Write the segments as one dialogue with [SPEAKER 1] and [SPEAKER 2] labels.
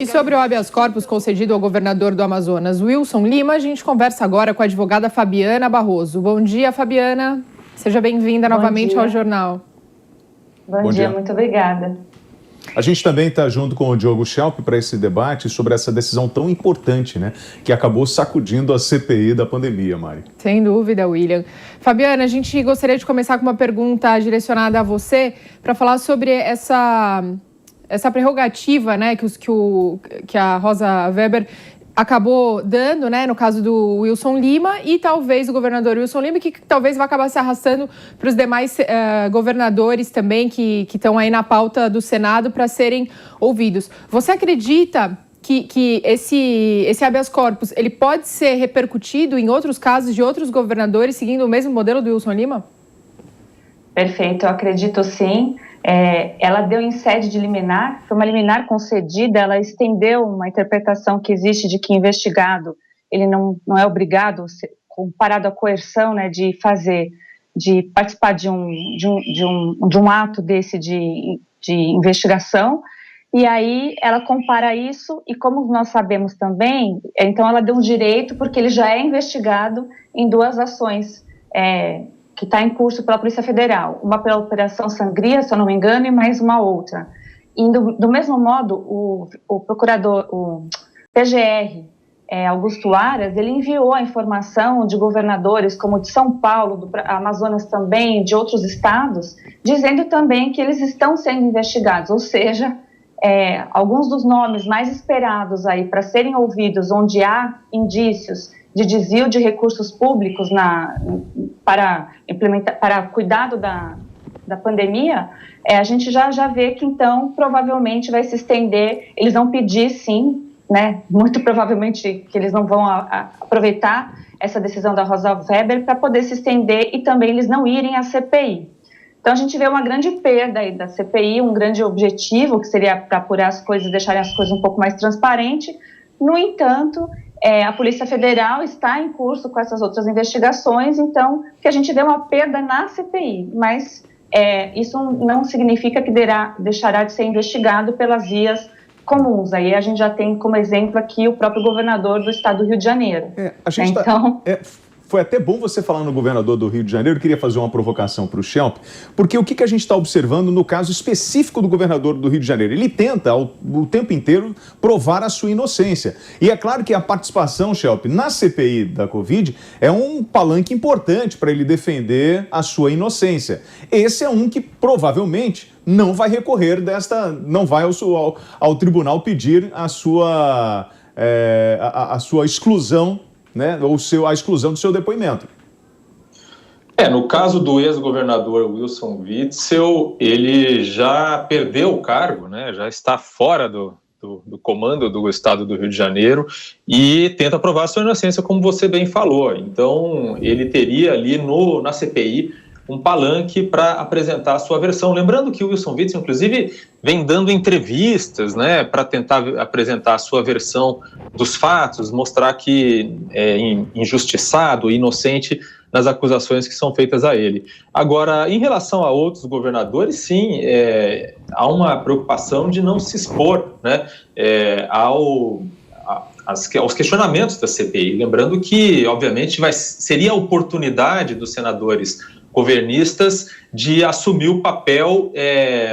[SPEAKER 1] E sobre o habeas corpus concedido ao governador do Amazonas, Wilson Lima, a gente conversa agora com a advogada Fabiana Barroso. Bom dia, Fabiana. Seja bem-vinda novamente ao jornal.
[SPEAKER 2] Bom dia, muito obrigada.
[SPEAKER 3] A gente também está junto com o Diogo Schelp para esse debate sobre essa decisão tão importante, né, que acabou sacudindo a CPI da pandemia, Mari.
[SPEAKER 1] Sem dúvida, William. Fabiana, a gente gostaria de começar com uma pergunta direcionada a você para falar sobre essa prerrogativa, né, que a Rosa Weber acabou dando, né, no caso do Wilson Lima e talvez o governador Wilson Lima, que talvez vai acabar se arrastando para os demais governadores também que estão aí na pauta do Senado para serem ouvidos. Você acredita que esse habeas corpus ele pode ser repercutido em outros casos de outros governadores seguindo o mesmo modelo do Wilson Lima?
[SPEAKER 2] Perfeito, eu acredito sim. Ela deu em sede de liminar, foi uma liminar concedida, ela estendeu uma interpretação que existe de que investigado, ele não é obrigado, comparado à coerção, né, de participar de um ato desse de investigação, e aí ela compara isso, e como nós sabemos também, então ela deu um direito, porque ele já é investigado em duas ações, que está em curso pela Polícia Federal, uma pela Operação Sangria, se eu não me engano, e mais uma outra. E do mesmo modo, o procurador, o PGR, Augusto Aras, ele enviou a informação de governadores como de São Paulo, do Amazonas também, de outros estados, dizendo também que eles estão sendo investigados, ou seja, alguns dos nomes mais esperados aí para serem ouvidos, onde há indícios de desvio de recursos públicos para cuidado da pandemia, a gente já vê que então provavelmente vai se estender, eles vão pedir sim, né, muito provavelmente que eles não vão aproveitar essa decisão da Rosa Weber para poder se estender e também eles não irem à CPI. Então a gente vê uma grande perda aí da CPI, um grande objetivo que seria para apurar as coisas, deixarem as coisas um pouco mais transparentes. No entanto, a Polícia Federal está em curso com essas outras investigações, então, que a gente vê uma perda na CPI, mas isso não significa que deixará de ser investigado pelas vias comuns. Aí a gente já tem como exemplo aqui o próprio governador do estado do Rio de Janeiro.
[SPEAKER 3] Foi até bom você falar no governador do Rio de Janeiro. Eu queria fazer uma provocação para o Schelp, porque o que a gente está observando no caso específico do governador do Rio de Janeiro? Ele tenta, o tempo inteiro, provar a sua inocência. E é claro que a participação, Schelp, na CPI da Covid é um palanque importante para ele defender a sua inocência. Esse é um que provavelmente não vai recorrer não vai ao tribunal pedir a sua exclusão, né, ou a exclusão do seu depoimento.
[SPEAKER 4] No caso do ex-governador Wilson Witzel, ele já perdeu o cargo, né, já está fora do comando do estado do Rio de Janeiro e tenta provar a sua inocência, como você bem falou. Então, ele teria ali na CPI um palanque para apresentar a sua versão. Lembrando que o Wilson Witzel, inclusive, vem dando entrevistas, né, para tentar apresentar a sua versão dos fatos, mostrar que é injustiçado, inocente nas acusações que são feitas a ele. Agora, em relação a outros governadores, sim, há uma preocupação de não se expor, né, aos questionamentos da CPI. Lembrando que, obviamente, seria a oportunidade dos senadores governistas de assumir o papel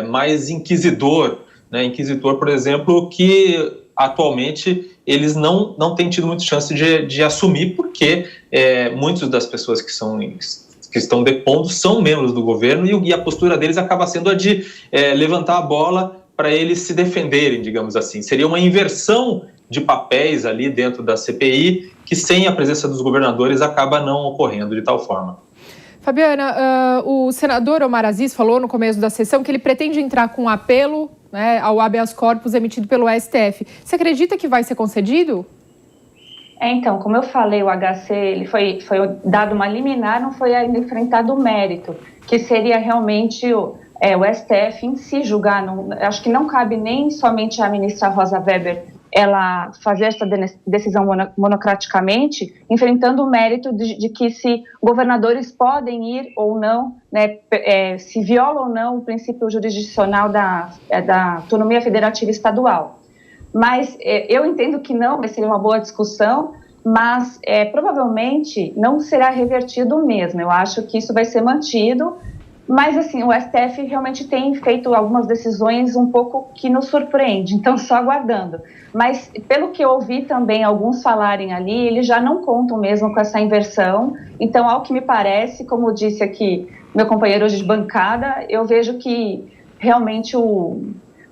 [SPEAKER 4] mais inquisidor, né? Inquisidor, por exemplo, que atualmente eles não têm tido muita chance de assumir, porque muitas das pessoas que estão depondo são membros do governo e a postura deles acaba sendo a de levantar a bola para eles se defenderem, digamos assim. Seria uma inversão de papéis ali dentro da CPI que, sem a presença dos governadores, acaba não ocorrendo de tal forma.
[SPEAKER 1] Fabiana, o senador Omar Aziz falou no começo da sessão que ele pretende entrar com um apelo, né, ao habeas corpus emitido pelo STF. Você acredita que vai ser concedido?
[SPEAKER 2] Então, como eu falei, o HC ele foi dado uma liminar, não foi ainda enfrentado o mérito, que seria realmente o STF em si julgar. Acho que não cabe nem somente a ministra Rosa Weber ela fazer essa decisão monocraticamente, enfrentando o mérito de que se governadores podem ir ou não, né, se viola ou não o princípio jurisdicional da autonomia federativa estadual. Mas eu entendo que não, vai ser uma boa discussão, mas provavelmente não será revertido mesmo. Eu acho que isso vai ser mantido, mas assim, o STF realmente tem feito algumas decisões um pouco que nos surpreende, então só aguardando. Mas pelo que eu ouvi também alguns falarem ali, eles já não contam mesmo com essa inversão, então ao que me parece, como disse aqui meu companheiro hoje de bancada, eu vejo que realmente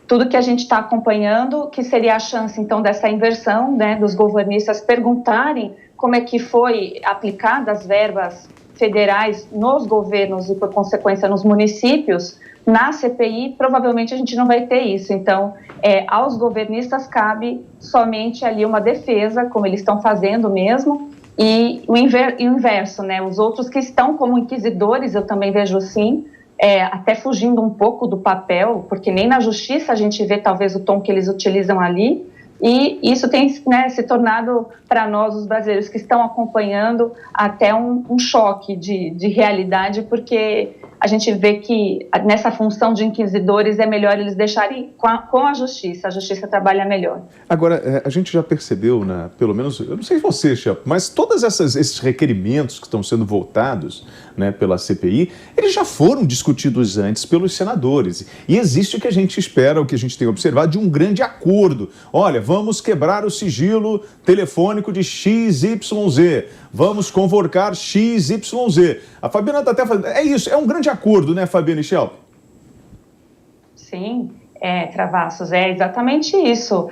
[SPEAKER 2] tudo que a gente está acompanhando, que seria a chance, então, dessa inversão, né, dos governistas perguntarem como é que foi aplicada as verbas federais nos governos e, por consequência, nos municípios, na CPI, provavelmente a gente não vai ter isso. Então, aos governistas cabe somente ali uma defesa, como eles estão fazendo mesmo, e o inverso, né, os outros que estão como inquisidores, eu também vejo assim, até fugindo um pouco do papel, porque nem na justiça a gente vê talvez o tom que eles utilizam ali, e isso tem, né, se tornado para nós, os brasileiros que estão acompanhando, até um choque de realidade, porque a gente vê que nessa função de inquisidores é melhor eles deixarem com a justiça trabalha melhor.
[SPEAKER 3] Agora, a gente já percebeu, né, pelo menos, eu não sei você, Chefe, mas todos esses requerimentos que estão sendo votados, né, pela CPI, eles já foram discutidos antes pelos senadores. E existe o que a gente espera, o que a gente tem observado, de um grande acordo. Olha, vamos quebrar o sigilo telefônico de XYZ, vamos convocar XYZ. A Fabiana está até falando, é isso, é um grande acordo, né, Fabiana e Shelp?
[SPEAKER 2] Sim, Travassos, é exatamente isso.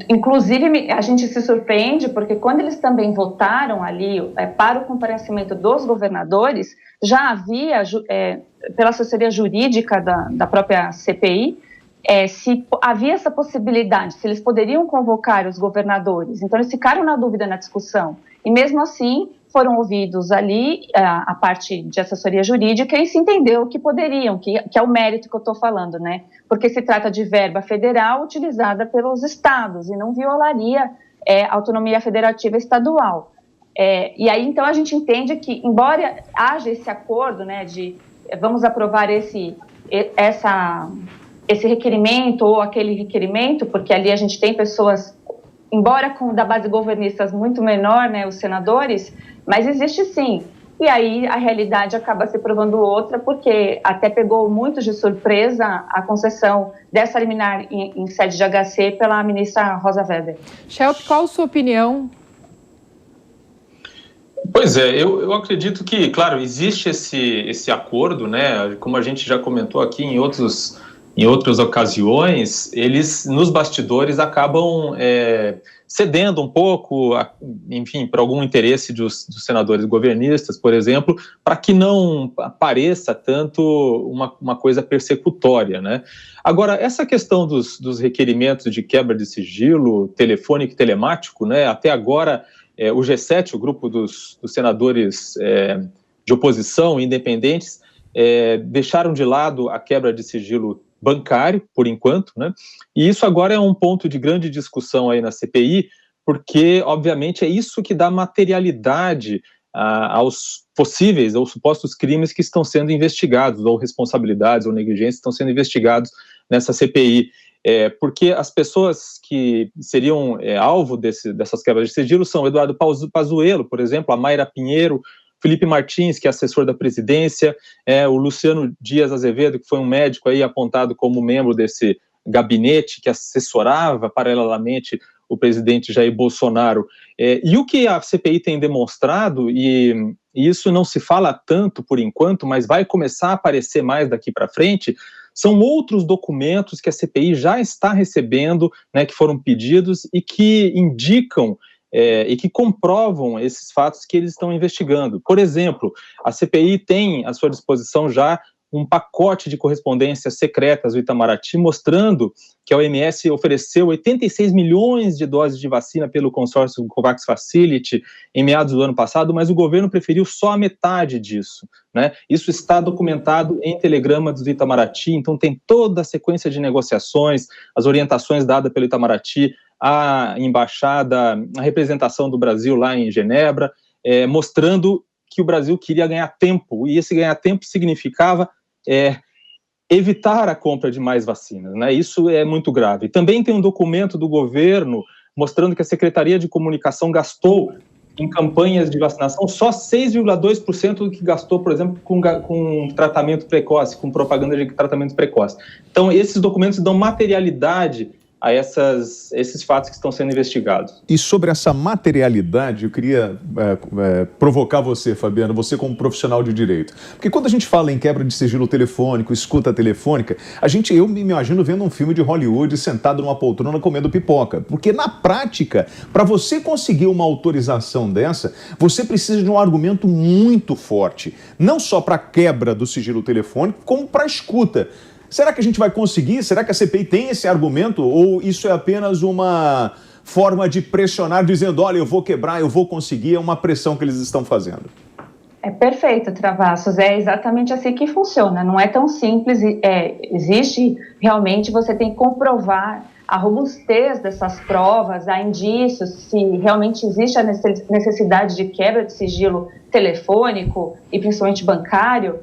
[SPEAKER 2] Inclusive, a gente se surpreende porque quando eles também votaram ali para o comparecimento dos governadores, já havia, pela assessoria jurídica da própria CPI, se havia essa possibilidade, se eles poderiam convocar os governadores. Então, eles ficaram na dúvida na discussão. E mesmo assim, foram ouvidos ali a parte de assessoria jurídica e se entendeu que poderiam, que é o mérito que eu estou falando, né? Porque se trata de verba federal utilizada pelos estados e não violaria a autonomia federativa estadual. E aí, então, a gente entende que, embora haja esse acordo, né, de vamos aprovar esse requerimento ou aquele requerimento, porque ali a gente tem pessoas, embora da base governistas muito menor, né, os senadores, mas existe sim. E aí a realidade acaba se provando outra, porque até pegou muitos de surpresa a concessão dessa liminar em sede de HC pela ministra Rosa Weber.
[SPEAKER 1] Shelp, qual a sua opinião?
[SPEAKER 4] Pois eu acredito que, claro, existe esse acordo, né, como a gente já comentou aqui em outras ocasiões, eles, nos bastidores, acabam cedendo um pouco, enfim, para algum interesse dos senadores governistas, por exemplo, para que não pareça tanto uma coisa persecutória, né? Agora, essa questão dos requerimentos de quebra de sigilo telefônico e telemático, né, até agora, o G7, o grupo dos senadores de oposição independentes, deixaram de lado a quebra de sigilo bancário, por enquanto, né? E isso agora é um ponto de grande discussão aí na CPI, porque, obviamente, é isso que dá materialidade aos possíveis ou supostos crimes que estão sendo investigados, ou responsabilidades ou negligências que estão sendo investigados nessa CPI. Porque as pessoas que seriam alvo dessas quebras de sigilo são Eduardo Pazuello, por exemplo, a Mayra Pinheiro, Felipe Martins, que é assessor da presidência, o Luciano Dias Azevedo, que foi um médico aí apontado como membro desse gabinete que assessorava paralelamente o presidente Jair Bolsonaro. E o que a CPI tem demonstrado, e isso não se fala tanto por enquanto, mas vai começar a aparecer mais daqui para frente, são outros documentos que a CPI já está recebendo, né, que foram pedidos e que indicam e que comprovam esses fatos que eles estão investigando. Por exemplo, a CPI tem à sua disposição já um pacote de correspondências secretas do Itamaraty, mostrando que a OMS ofereceu 86 milhões de doses de vacina pelo consórcio COVAX Facility em meados do ano passado, mas o governo preferiu só a metade disso, né? Isso está documentado em telegramas do Itamaraty, então tem toda a sequência de negociações, as orientações dadas pelo Itamaraty à embaixada, a representação do Brasil lá em Genebra, mostrando que o Brasil queria ganhar tempo, e esse ganhar tempo significava evitar a compra de mais vacinas, né? Isso é muito grave. Também tem um documento do governo mostrando que a Secretaria de Comunicação gastou em campanhas de vacinação só 6,2% do que gastou, por exemplo, com tratamento precoce, com propaganda de tratamento precoce. Então, esses documentos dão materialidade a esses fatos que estão sendo investigados.
[SPEAKER 3] E sobre essa materialidade, eu queria provocar você, Fabiano, você como profissional de direito. Porque quando a gente fala em quebra de sigilo telefônico, escuta telefônica, eu me imagino vendo um filme de Hollywood sentado numa poltrona comendo pipoca. Porque na prática, para você conseguir uma autorização dessa, você precisa de um argumento muito forte. Não só para a quebra do sigilo telefônico, como para a escuta. Será que a gente vai conseguir? Será que a CPI tem esse argumento? Ou isso é apenas uma forma de pressionar, dizendo, olha, eu vou quebrar, eu vou conseguir? É uma pressão que eles estão fazendo.
[SPEAKER 2] É perfeito, Travassos. É exatamente assim que funciona. Não é tão simples. Existe, realmente, você tem que comprovar a robustez dessas provas, há indícios, se realmente existe a necessidade de quebra de sigilo telefônico e principalmente bancário.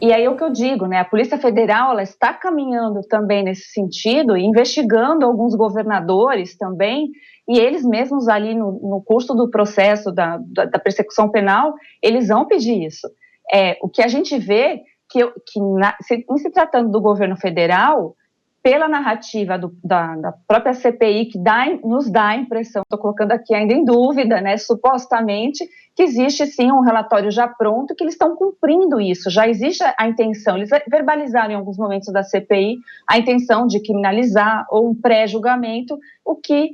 [SPEAKER 2] E aí é o que eu digo, né? A Polícia Federal ela está caminhando também nesse sentido, investigando alguns governadores também, e eles mesmos ali no curso do processo da persecução penal, eles vão pedir isso. O que a gente vê, em se tratando do governo federal, pela narrativa da própria CPI, que nos dá a impressão, estou colocando aqui ainda em dúvida, né, supostamente, que existe sim um relatório já pronto, que eles estão cumprindo isso, já existe a intenção, eles verbalizaram em alguns momentos da CPI a intenção de criminalizar ou um pré-julgamento, o que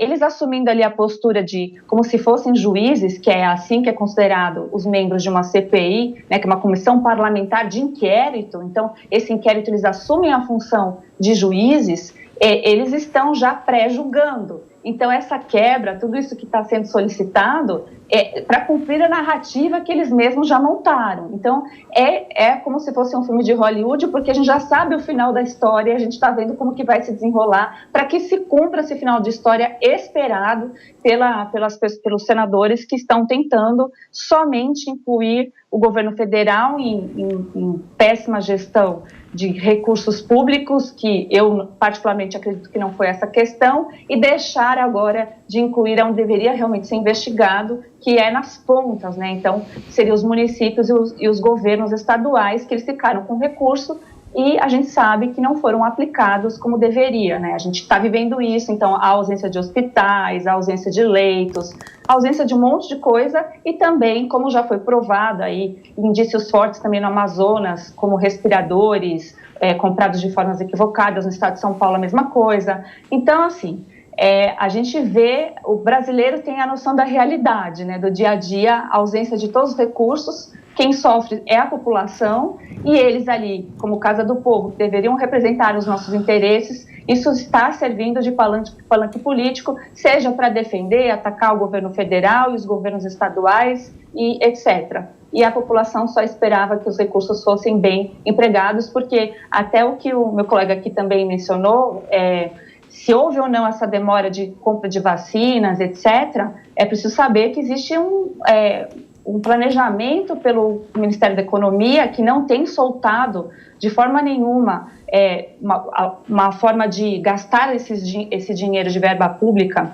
[SPEAKER 2] eles assumindo ali a postura de como se fossem juízes, que é assim que é considerado os membros de uma CPI, né, que é uma comissão parlamentar de inquérito, então esse inquérito eles assumem a função de juízes, eles estão já pré-julgando. Então essa quebra, tudo isso que está sendo solicitado é para cumprir a narrativa que eles mesmos já montaram. Então é como se fosse um filme de Hollywood, porque a gente já sabe o final da história, a gente está vendo como que vai se desenrolar para que se cumpra esse final de história esperado pelos senadores que estão tentando somente incluir o governo federal em péssima gestão de recursos públicos, que eu particularmente acredito que não foi essa questão, e deixar agora de incluir onde deveria realmente ser investigado, que é nas pontas, né? Então, seriam os municípios e os governos estaduais que eles ficaram com recurso e a gente sabe que não foram aplicados como deveria, né? A gente está vivendo isso, então a ausência de hospitais, a ausência de leitos, a ausência de um monte de coisa e também, como já foi provado aí, indícios fortes também no Amazonas, como respiradores comprados de formas equivocadas, no estado de São Paulo a mesma coisa. Então, assim, a gente vê, o brasileiro tem a noção da realidade, né, do dia a dia, a ausência de todos os recursos, quem sofre é a população e eles ali, como Casa do Povo, que deveriam representar os nossos interesses, isso está servindo de palanque político, seja para defender, atacar o governo federal e os governos estaduais e etc. E a população só esperava que os recursos fossem bem empregados, porque até o que o meu colega aqui também mencionou, se houve ou não essa demora de compra de vacinas, etc., é preciso saber que existe um planejamento pelo Ministério da Economia que não tem soltado de forma nenhuma uma forma de gastar esse dinheiro de verba pública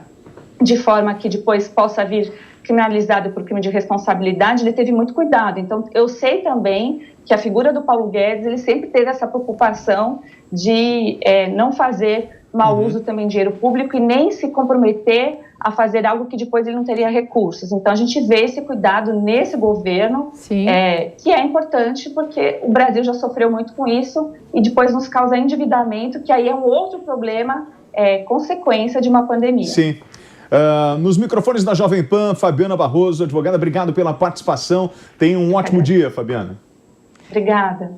[SPEAKER 2] de forma que depois possa vir criminalizado por crime de responsabilidade. Ele teve muito cuidado. Então, eu sei também que a figura do Paulo Guedes, ele sempre teve essa preocupação de não fazer mau uso também de dinheiro público e nem se comprometer a fazer algo que depois ele não teria recursos. Então, a gente vê esse cuidado nesse governo, que é importante porque o Brasil já sofreu muito com isso e depois nos causa endividamento, que aí é um outro problema, consequência de uma pandemia.
[SPEAKER 3] Sim. Nos microfones da Jovem Pan, Fabiana Barroso, advogada, obrigado pela participação. Tenha um ótimo dia, Fabiana.
[SPEAKER 2] Obrigada.